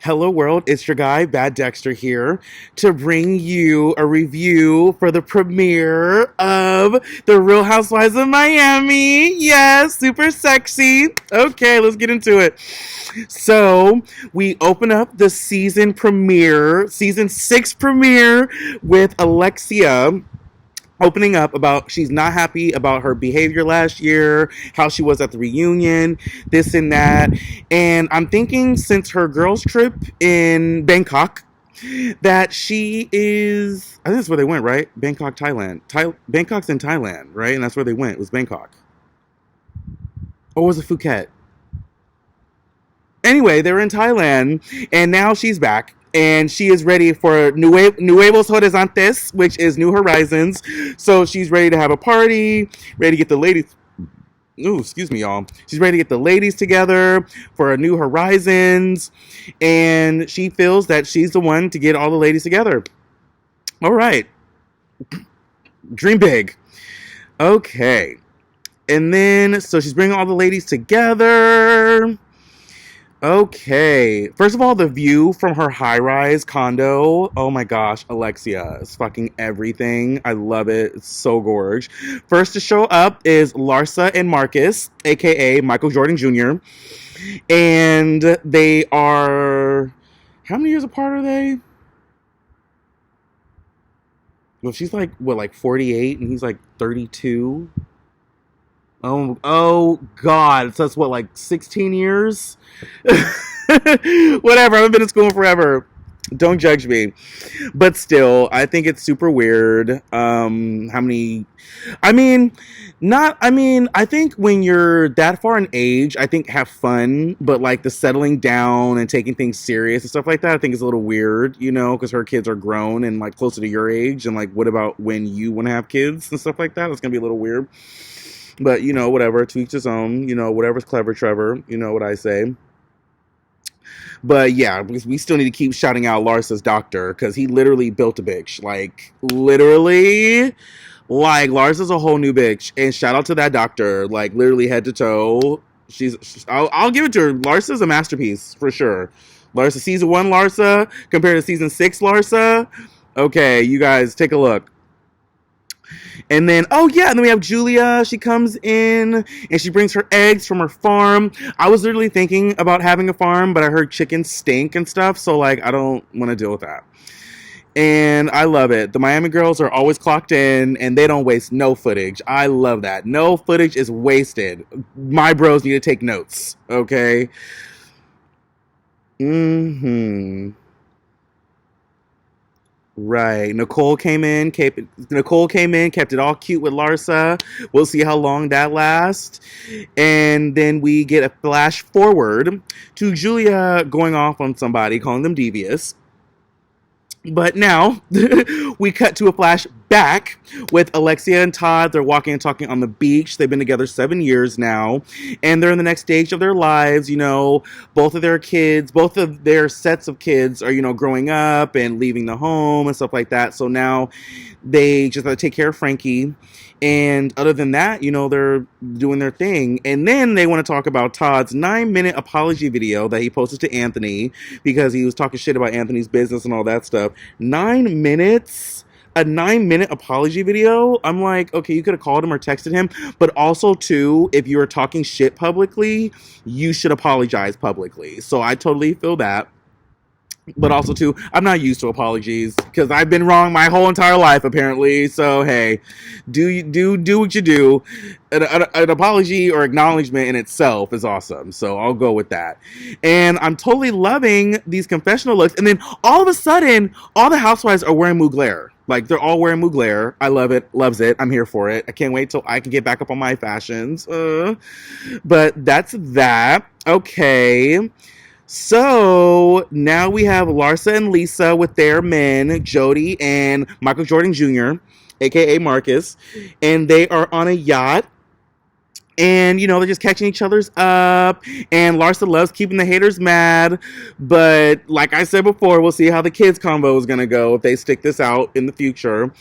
Hello world, it's your guy, Bad Dexter here, to bring you a review for the premiere of The Real Housewives of Miami. Yes, super sexy. Okay, let's get into it. So, we open up the season premiere, season 6 premiere with Alexia opening up about she's not happy about her behavior last year, how she was at the reunion, this and that. And I'm thinking since her girls' trip in Bangkok, that she is, I think that's where they went, right? Bangkok, Thailand. Bangkok's in Thailand, right? And that's where they went, it was Bangkok. Or was it Phuket? Anyway, they were in Thailand, and now she's back. And she is ready for Nuevos Horizontes, which is New Horizons. So she's ready to have a party, ready to get the ladies. Ooh, excuse me, y'all. She's ready to get the ladies together for a New Horizons. And she feels that she's the one to get all the ladies together. All right. Dream big. Okay. And then, so she's bringing all the ladies together. Okay. First of all, the view from her high-rise condo. Oh my gosh, Alexia is fucking everything. I love it. It's so gorge. First to show up is Larsa and Marcus, aka Michael Jordan Jr. And they are, how many years apart are they? Well, she's like, what, like 48 and he's like 32? Oh God. So that's what, like 16 years? Whatever. I haven't been in school forever. Don't judge me. But still, I think it's super weird. How many, I think when you're that far in age, I think have fun, but like the settling down and taking things serious and stuff like that, I think is a little weird, because her kids are grown and like closer to your age. And like, what about when you want to have kids and stuff like that? It's going to be a little weird. But, whatever, to each his own, whatever's clever, Trevor, you know what I say. But yeah, we still need to keep shouting out Larsa's doctor, because he literally built a bitch. Like, literally, like, Larsa's a whole new bitch. And shout out to that doctor, like, literally head to toe. I'll give it to her. Larsa's a masterpiece, for sure. Larsa, season 1 Larsa, compared to season 6 Larsa. Okay, you guys, take a look. And then, and then we have Julia. She comes in and she brings her eggs from her farm. I was literally thinking about having a farm, but I heard chickens stink and stuff. So, like, I don't want to deal with that. And I love it. The Miami girls are always clocked in and they don't waste no footage. I love that. No footage is wasted. My bros need to take notes. Okay? Right. Nicole came in, kept it all cute with Larsa. We'll see how long that lasts. And then we get a flash forward to Julia going off on somebody, calling them devious. But now we cut to a flash back with Alexia and Todd. They're walking and talking on the beach. They've been together 7 years now, and they're in the next stage of their lives. Both of their kids, both of their sets of kids are, growing up and leaving the home and stuff like that. So now they just have to take care of Frankie. And other than that, they're doing their thing. And then they want to talk about Todd's 9-minute apology video that he posted to Anthony because he was talking shit about Anthony's business and all that stuff. 9 minutes? A 9-minute apology video? I'm like, okay, you could have called him or texted him. But also, too, if you are talking shit publicly, you should apologize publicly. So I totally feel that. But also, too, I'm not used to apologies because I've been wrong my whole entire life, apparently. So, hey, do what you do. An apology or acknowledgement in itself is awesome. So I'll go with that. And I'm totally loving these confessional looks. And then all of a sudden, all the housewives are wearing Mugler. Like, they're all wearing Mugler. I love it. Loves it. I'm here for it. I can't wait till I can get back up on my fashions. But that's that. Okay. So now we have Larsa and Lisa with their men, Jody and Michael Jordan Jr., aka Marcus, and they are on a yacht. And, they're just catching each other's up. And Larsa loves keeping the haters mad. But like I said before, we'll see how the kids combo is going to go if they stick this out in the future.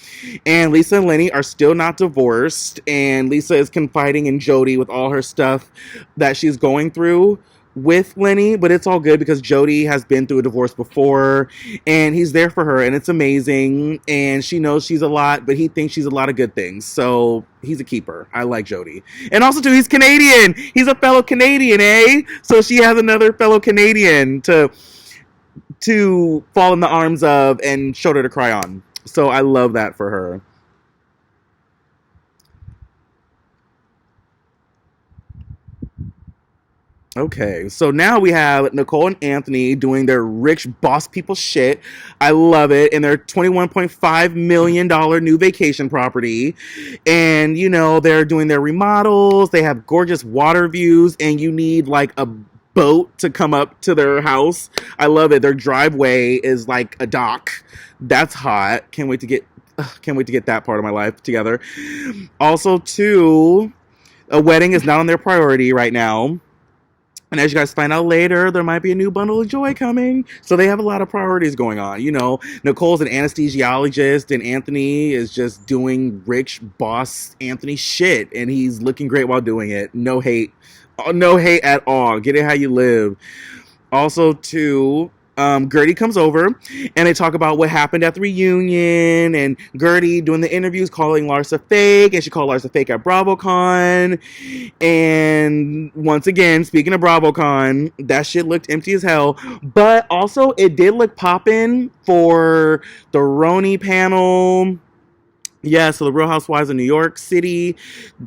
And Lisa and Lenny are still not divorced. And Lisa is confiding in Jody with all her stuff that she's going through. with Lenny, but it's all good because Jody has been through a divorce before and he's there for her and it's amazing. And she knows she's a lot, but he thinks she's a lot of good things. So he's a keeper. I like Jody. And also, too, he's Canadian. He's a fellow Canadian, eh? So she has another fellow Canadian to fall in the arms of and shoulder to cry on. So I love that for her. Okay, so now we have Nicole and Anthony doing their rich boss people shit. I love it. And their $21.5 million new vacation property. And, you know, they're doing their remodels. They have gorgeous water views. And you need like a boat to come up to their house. I love it. Their driveway is like a dock. That's hot. Can't wait to get that part of my life together. Also, too, a wedding is not on their priority right now. And as you guys find out later, there might be a new bundle of joy coming. So they have a lot of priorities going on. You know, Nicole's an anesthesiologist and Anthony is just doing rich boss Anthony shit. And he's looking great while doing it. No hate. No hate at all. Get it how you live. Also, too, Gertie comes over and they talk about what happened at the reunion and Gertie doing the interviews calling Larsa fake, and she called Larsa fake at BravoCon. And once again, speaking of BravoCon, that shit looked empty as hell, but also it did look poppin' for the Roni panel. Yeah, so the Real Housewives of New York City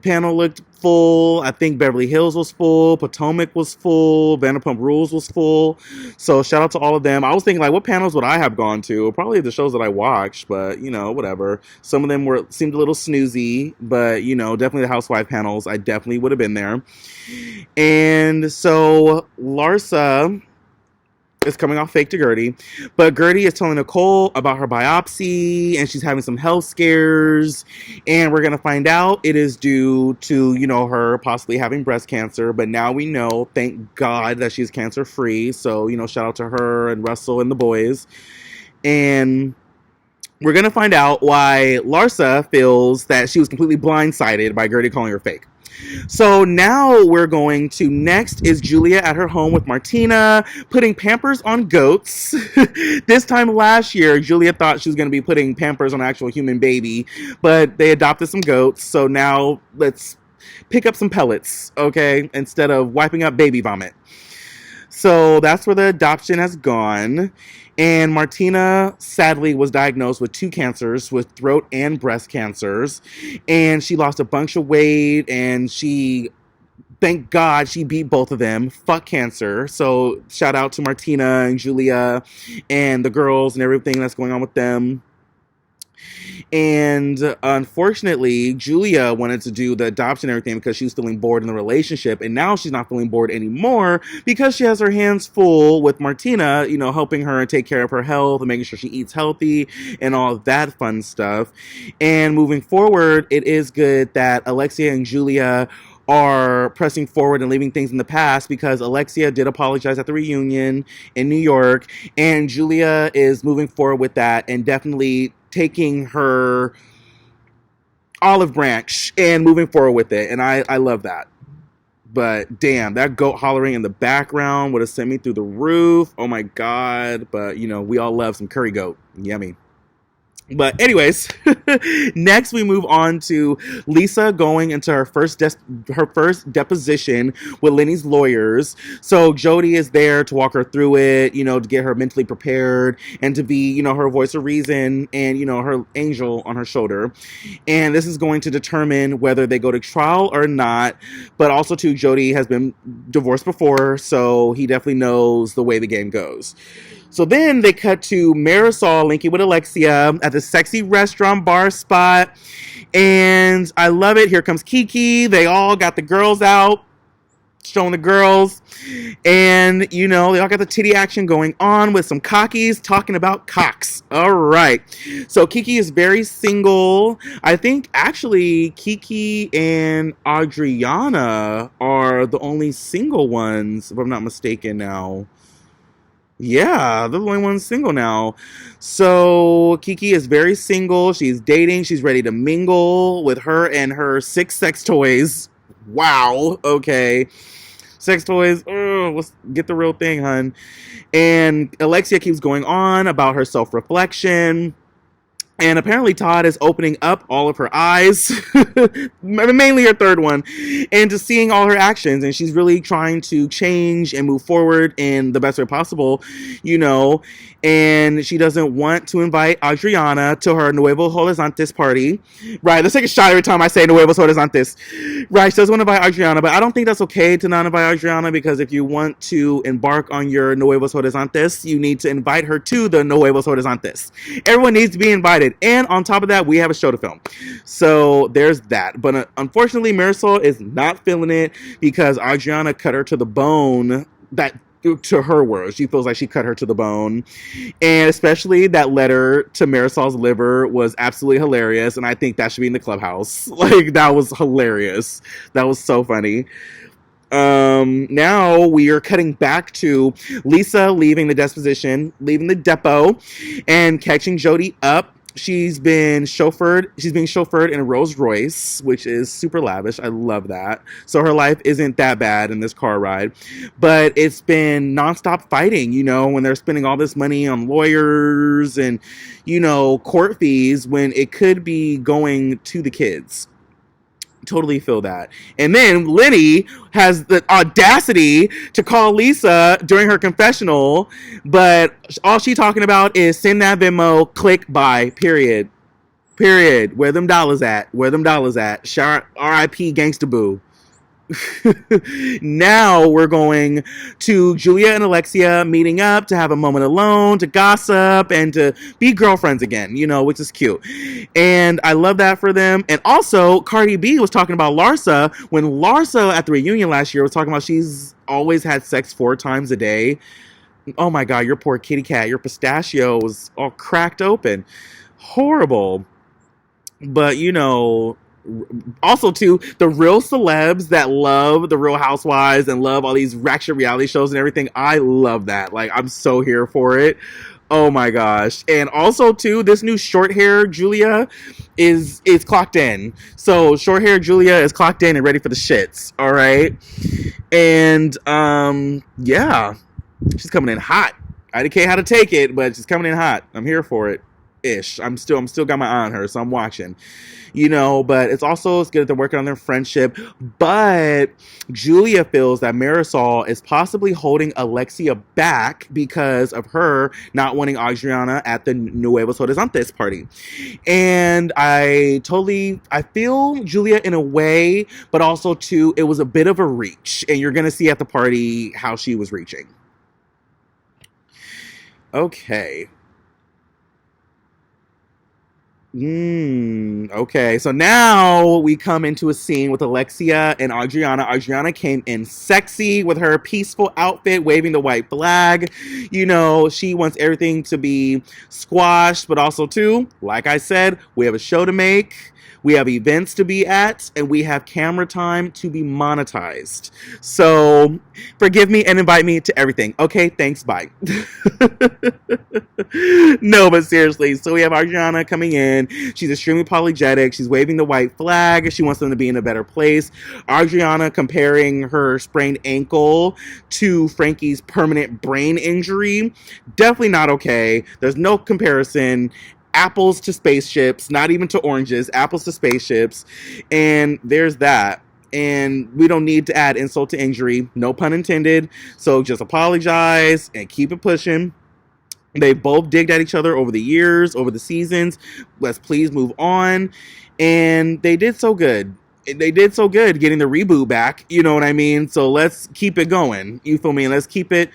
panel looked full. I think Beverly Hills was full. Potomac was full. Vanderpump Rules was full. So shout out to all of them. I was thinking, like, what panels would I have gone to? Probably the shows that I watched, but, you know, whatever. Some of them seemed a little snoozy, but, you know, definitely the Housewife panels. I definitely would have been there. And so Larsa is coming off fake to Gertie, but Gertie is telling Nicole about her biopsy and she's having some health scares, and we're gonna find out it is due to, you know, her possibly having breast cancer. But now we know, thank God, that she's cancer free. So, you know, shout out to her and Russell and the boys. And we're gonna find out why Larsa feels that she was completely blindsided by Gertie calling her fake. So now we're going to, next is Julia at her home with Martina, putting Pampers on goats. This time last year, Julia thought she was going to be putting Pampers on an actual human baby, but they adopted some goats. So now let's pick up some pellets, okay, instead of wiping up baby vomit. So that's where the adoption has gone. And Martina, sadly, was diagnosed with 2 cancers, with throat and breast cancers. And she lost a bunch of weight, and thank God, she beat both of them. Fuck cancer. So shout out to Martina and Julia and the girls and everything that's going on with them. And unfortunately, Julia wanted to do the adoption and everything because she was feeling bored in the relationship. And now she's not feeling bored anymore because she has her hands full with Martina, you know, helping her take care of her health and making sure she eats healthy and all of that fun stuff. And moving forward, it is good that Alexia and Julia are pressing forward and leaving things in the past, because Alexia did apologize at the reunion in New York, and Julia is moving forward with that and definitely taking her olive branch and moving forward with it. And I love that. But damn, that goat hollering in the background would have sent me through the roof. Oh my God. But, you know, we all love some curry goat. Yummy. But anyways, next we move on to Lisa going into her first deposition with Lenny's lawyers. So Jody is there to walk her through it, you know, to get her mentally prepared and to be, you know, her voice of reason and, you know, her angel on her shoulder. And this is going to determine whether they go to trial or not. But also, too, Jody has been divorced before, so he definitely knows the way the game goes. So then they cut to Marisol linking with Alexia at the sexy restaurant bar spot. And I love it. Here comes Kiki. They all got the girls out, showing the girls. And, you know, they all got the titty action going on with some cockies talking about cocks. All right. So Kiki is very single. I think, actually, Kiki and Adriana are the only single ones, if I'm not mistaken now. Yeah, they're the only ones single now. So Kiki is very single. She's dating. She's ready to mingle with her and her 6 sex toys. Wow. Okay. Sex toys. Oh, let's get the real thing, hun. And Alexia keeps going on about her self-reflection. And apparently Todd is opening up all of her eyes, mainly her third one, and just seeing all her actions. And she's really trying to change and move forward in the best way possible, you know. And she doesn't want to invite Adriana to her Nuevo Horizontes party. Right, let's take a shot every time I say Nuevo Horizontes. Right, she doesn't want to invite Adriana, but I don't think that's okay to not invite Adriana, because if you want to embark on your Nuevos Horizontes, you need to invite her to the Nuevos Horizontes. Everyone needs to be invited. And on top of that, we have a show to film. So there's that. But unfortunately, Marisol is not feeling it because Adriana cut her to the bone. That, to her words, she feels like she cut her to the bone. And especially that letter to Marisol's liver was absolutely hilarious. And I think that should be in the clubhouse. Like, that was hilarious. That was so funny. Now we are cutting back to Lisa leaving the depot, and catching Jody up. She's being chauffeured in a Rolls Royce, which is super lavish. I love that. So her life isn't that bad in this car ride, but it's been nonstop fighting, you know, when they're spending all this money on lawyers and, you know, court fees when it could be going to the kids. Totally feel that. And then Lenny has the audacity to call Lisa during her confessional, but all she talking about is send that Venmo, click, buy, period. Where them dollars at? R.I.P. Gangsta Boo. Now we're going to Julia and Alexia meeting up to have a moment alone, to gossip, and to be girlfriends again, you know, which is cute. And I love that for them. And also, Cardi B was talking about Larsa when Larsa at the reunion last year was talking about she's always had sex 4 times a day. Oh my God, your poor kitty cat, your pistachio was all cracked open. Horrible. But, you know, also too, the real celebs that love the Real Housewives and love all these ratchet reality shows and everything, I love that. Like, I'm so here for it. Oh my gosh. And also too, this new short hair Julia is clocked in. So short hair Julia is clocked in and ready for the shits. All right. And yeah, she's coming in hot. I don't care how to take it, but she's coming in hot. I'm here for it. Ish. I'm still got my eye on her, so I'm watching. You know, but it's good that they're working on their friendship. But Julia feels that Marisol is possibly holding Alexia back because of her not wanting Adriana at the Nuevos Horizontes party. And I feel Julia in a way, but also too, it was a bit of a reach. And you're going to see at the party how she was reaching. Okay. Okay, so now we come into a scene with Alexia and Adriana. Adriana came in sexy with her peaceful outfit, waving the white flag. You know, she wants everything to be squashed, but also too, like I said, we have a show to make. We have events to be at, and we have camera time to be monetized. So forgive me and invite me to everything. Okay, thanks, bye. No, but seriously, so we have Adriana coming in. She's extremely apologetic. She's waving the white flag. She wants them to be in a better place. Adriana comparing her sprained ankle to Frankie's permanent brain injury. Definitely not okay. There's no comparison. Apples to spaceships, not even to oranges, apples to spaceships. And there's that. And we don't need to add insult to injury, no pun intended. So just apologize and keep it pushing. They both digged at each other over the years, over the seasons. Let's please move on. And they did so good. They did so good getting the reboot back. You know what I mean? So let's keep it going. You feel me? Let's keep it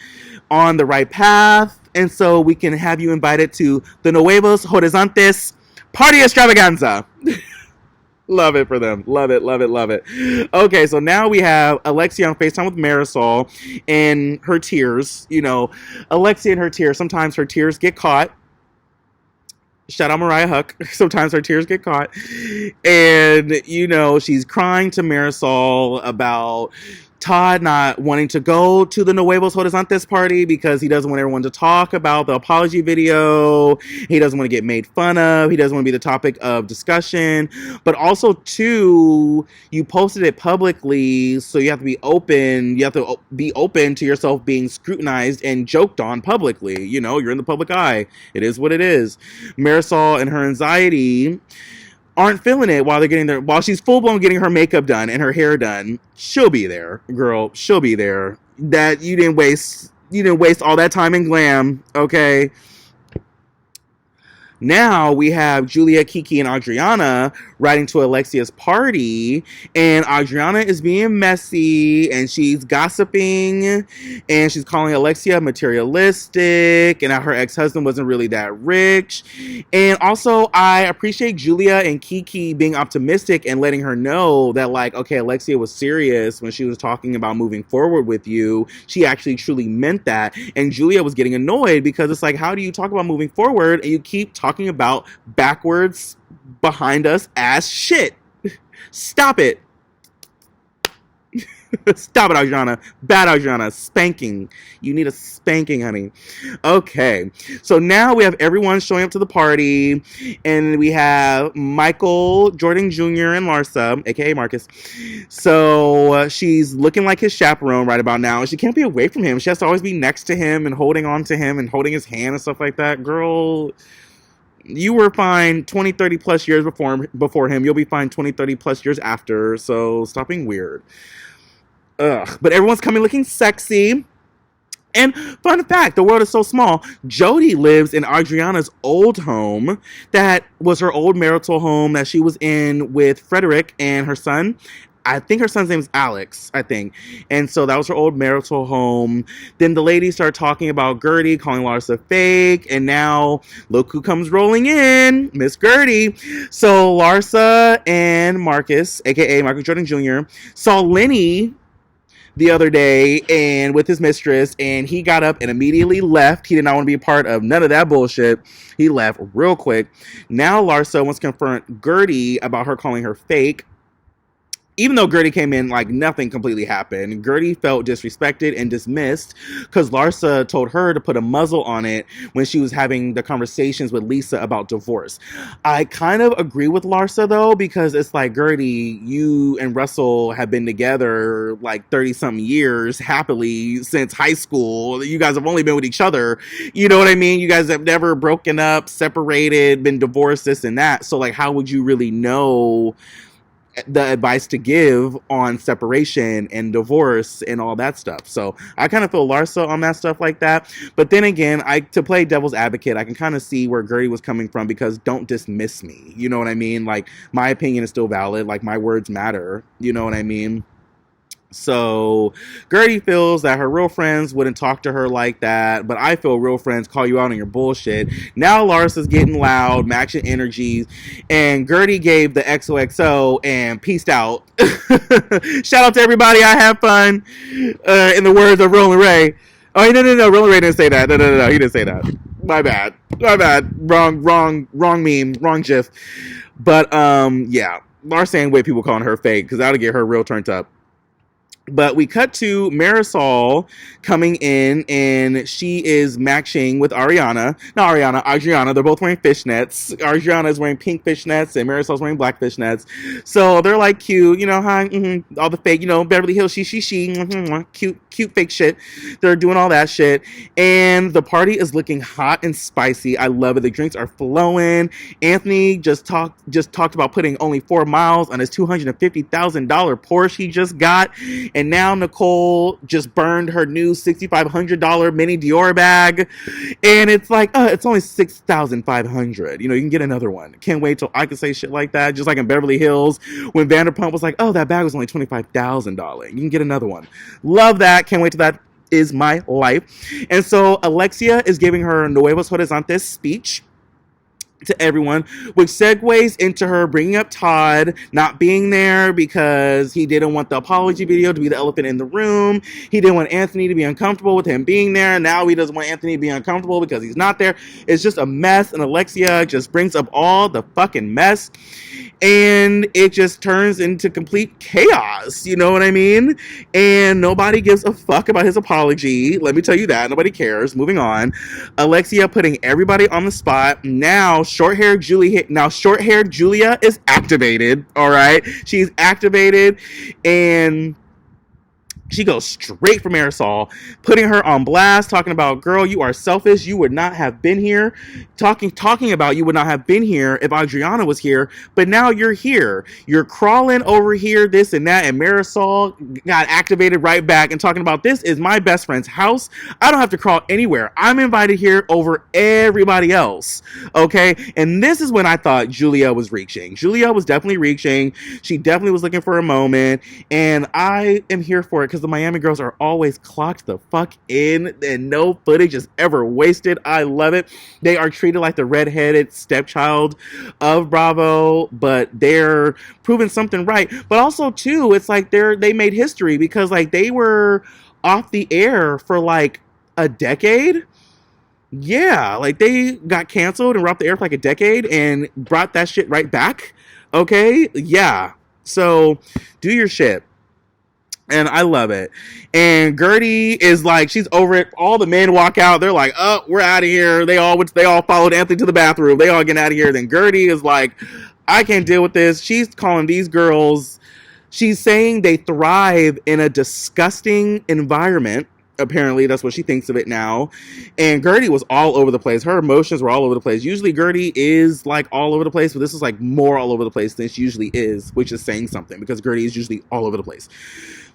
on the right path. And so we can have you invited to the Nuevos Horizontes Party Extravaganza. Love it for them. Love it, love it, love it. Okay, so now we have Alexia on FaceTime with Marisol and her tears. You know, Alexia and her tears. Sometimes her tears get caught. Shout out Mariah Huck. Sometimes her tears get caught. And, you know, she's crying to Marisol about Todd not wanting to go to the Nuevos Horizontes party because he doesn't want everyone to talk about the apology video. He doesn't want to get made fun of. He doesn't want to be the topic of discussion. But also, too, you posted it publicly, so you have to be open. You have to be open to yourself being scrutinized and joked on publicly. You know, you're in the public eye. It is what it is. Marisol and her anxiety aren't feeling it while she's full blown getting her makeup done and her hair done. She'll be there, girl. She'll be there. That you didn't waste all that time in glam, okay? Now we have Julia, Kiki, and Adriana riding to Alexia's party, and Adriana is being messy, and she's gossiping, and she's calling Alexia materialistic, and that her ex-husband wasn't really that rich. And also, I appreciate Julia and Kiki being optimistic and letting her know that, like, okay, Alexia was serious when she was talking about moving forward with you. She actually truly meant that. And Julia was getting annoyed because it's like, how do you talk about moving forward and you keep talking about backwards behind us ass shit? Stop it. Stop it, Adriana. Bad Adriana. Spanking. You need a spanking, honey. Okay. So now we have everyone showing up to the party. And we have Michael, Jordan Jr., and Larsa, a.k.a. Marcus. So she's looking like his chaperone right about now. And she can't be away from him. She has to always be next to him and holding on to him and holding his hand and stuff like that. Girl, you were fine 20, 30 plus years before him. You'll be fine 20, 30 plus years after. So stop being weird. Ugh. But everyone's coming looking sexy. And fun fact, the world is so small. Jody lives in Adriana's old home. That was her old marital home that she was in with Frederick and her son. I think her son's name is Alex, I think. And so that was her old marital home. Then the ladies start talking about Gertie, calling Larsa fake. And now, look who comes rolling in. Miss Gertie. So Larsa and Marcus, a.k.a. Michael Jordan Jr., saw Lenny the other day and with his mistress, and he got up and immediately left. He did not want to be a part of none of that bullshit. He left real quick. Now Larsa wants to confront Gertie about her calling her fake. Even though Gertie came in like nothing completely happened, Gertie felt disrespected and dismissed because Larsa told her to put a muzzle on it when she was having the conversations with Lisa about divorce. I kind of agree with Larsa though, because it's like, Gertie, you and Russell have been together like 30-something years happily since high school. You guys have only been with each other. You know what I mean? You guys have never broken up, separated, been divorced, this and that. So like, how would you really know the advice to give on separation and divorce and all that stuff? So I kind of feel Larsa on that stuff like that. But then again, to play devil's advocate, I can kind of see where Gertie was coming from, because don't dismiss me. You know what I mean? Like, my opinion is still valid. Like, my words matter. You know what I mean? So Gertie feels that her real friends wouldn't talk to her like that, but I feel real friends call you out on your bullshit. Now Larsa's getting loud, matching energies, and Gertie gave the XOXO and peaced out. Shout out to everybody. I have fun. In the words of Roland Ray. Oh, no. Roland Ray didn't say that. No. He didn't say that. My bad. Wrong meme. Wrong gif. But, yeah. Larsa ain't with people calling her fake, because that'll get her real turned up. But we cut to Marisol coming in, and she is matching with Adriana. They're both wearing fishnets. Adriana is wearing pink fishnets, and Marisol's wearing black fishnets. So they're like cute, hi, all the fake, Beverly Hills, she, cute fake shit. They're doing all that shit. And the party is looking hot and spicy. I love it. The drinks are flowing. Anthony just talked about putting only 4 miles on his $250,000 Porsche he just got. And now Nicole just burned her new $6,500 mini Dior bag. And it's like, it's only $6,500. You can get another one. Can't wait till I can say shit like that. Just like in Beverly Hills when Vanderpump was like, oh, that bag was only $25,000. You can get another one. Love that. Can't wait till that is my life. And so Alexia is giving her Nuevos Horizontes speech to everyone, which segues into her bringing up Todd not being there because he didn't want the apology video to be the elephant in the room. He didn't want Anthony to be uncomfortable with him being there. Now he doesn't want Anthony to be uncomfortable because he's not there. It's just a mess, and Alexia just brings up all the fucking mess. and it just turns into complete chaos. You know what I mean? And nobody gives a fuck about his apology. Let me tell you that. Nobody cares. Moving on. Alexia putting everybody on the spot. Now short-haired Julia is activated. All right. She's activated, and she goes straight for Marisol, putting her on blast, talking about, girl, you are selfish. You would not have been here. Talking about you would not have been here if Adriana was here, but now you're here. You're crawling over here, this and that, and Marisol got activated right back and talking about, this is my best friend's house. I don't have to crawl anywhere. I'm invited here over everybody else, okay? And this is when I thought Julia was reaching. Julia was definitely reaching. She definitely was looking for a moment, and I am here for it because the Miami girls are always clocked the fuck in and no footage is ever wasted. I love it. They are treated like the redheaded stepchild of Bravo, but they're proving something right. But also too, it's like they made history because like they were off the air for like a decade. Yeah, like they got canceled and were off the air for like a decade and brought that shit right back. Okay, yeah. So do your shit. And I love it. And Gertie is like, she's over it. All the men walk out. They're like, oh, we're out of here. They all followed Anthony to the bathroom. They all get out of here. Then Gertie is like, I can't deal with this. She's calling these girls, she's saying they thrive in a disgusting environment. Apparently, that's what she thinks of it now. And Gertie was all over the place. Her emotions were all over the place. Usually, Gertie is like all over the place, but this is like more all over the place than she usually is, which is saying something because Gertie is usually all over the place.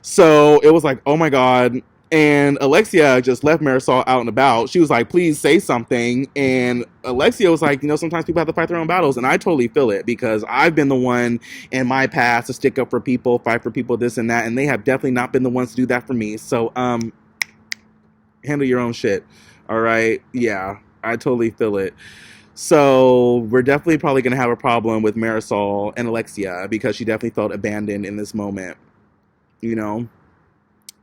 So it was like, oh my God. And Alexia just left Marisol out and about. She was like, please say something. And Alexia was like, sometimes people have to fight their own battles. And I totally feel it because I've been the one in my past to stick up for people, fight for people, this and that. And they have definitely not been the ones to do that for me. So, handle your own shit. All right. Yeah, I totally feel it. So we're definitely probably going to have a problem with Marisol and Alexia because she definitely felt abandoned in this moment,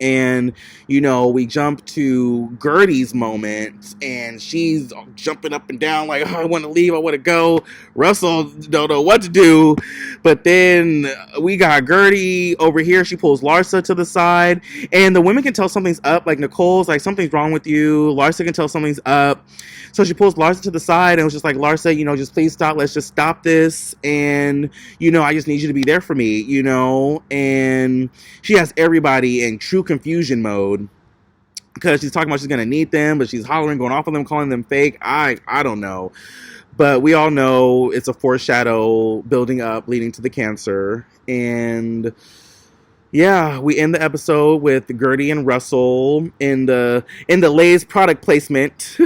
And, we jump to Gertie's moment, and she's jumping up and down like, oh, I want to leave, I want to go. Russell don't know what to do. But then we got Gertie over here. She pulls Larsa to the side, and the women can tell something's up. Like, Nicole's like, something's wrong with you. Larsa can tell something's up. So she pulls Larsa to the side and was just like, Larsa, just please stop. Let's just stop this. And, I just need you to be there for me, And she has everybody in true confusion mode because she's talking about she's going to need them, but she's hollering, going off on them, calling them fake. I don't know. But we all know it's a foreshadow building up, leading to the cancer. And yeah, we end the episode with Gertie and Russell in the Lay's product placement.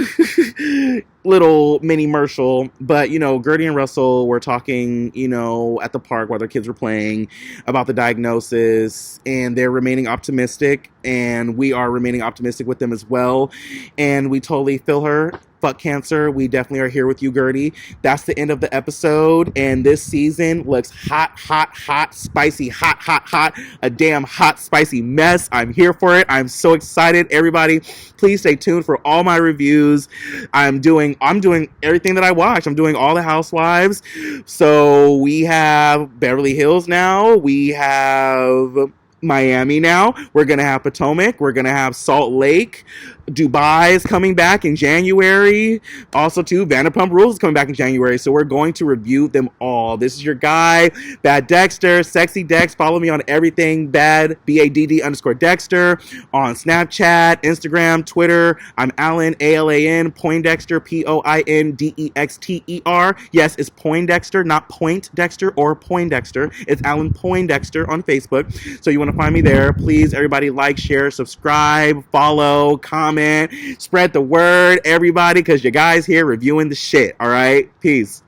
Little mini commercial. But, Gertie and Russell were talking, at the park while their kids were playing about the diagnosis, and they're remaining optimistic, and we are remaining optimistic with them as well. And we totally feel her. Fuck cancer. We definitely are here with you, Gertie. That's the end of the episode. And this season looks hot, spicy, hot. A damn hot, spicy mess. I'm here for it. I'm so excited. Everybody, please stay tuned for all my reviews. I'm doing everything that I watch. I'm doing all the Housewives. So we have Beverly Hills now. We have Miami now. We're going to have Potomac. We're going to have Salt Lake. Dubai is coming back in January. Also, too, Vanderpump Rules is coming back in January. So we're going to review them all. This is your guy, Bad Dexter, Sexy Dex. Follow me on everything, Bad, BADD_Dexter, on Snapchat, Instagram, Twitter. I'm Alan, ALAN, Poindexter, POINDEXTER. Yes, it's Poindexter, not Point Dexter or Poindexter. It's Alan Poindexter on Facebook. So you want to find me there. Please, everybody, like, share, subscribe, follow, comment, spread the word, everybody, because your guys here reviewing the shit. All right, peace.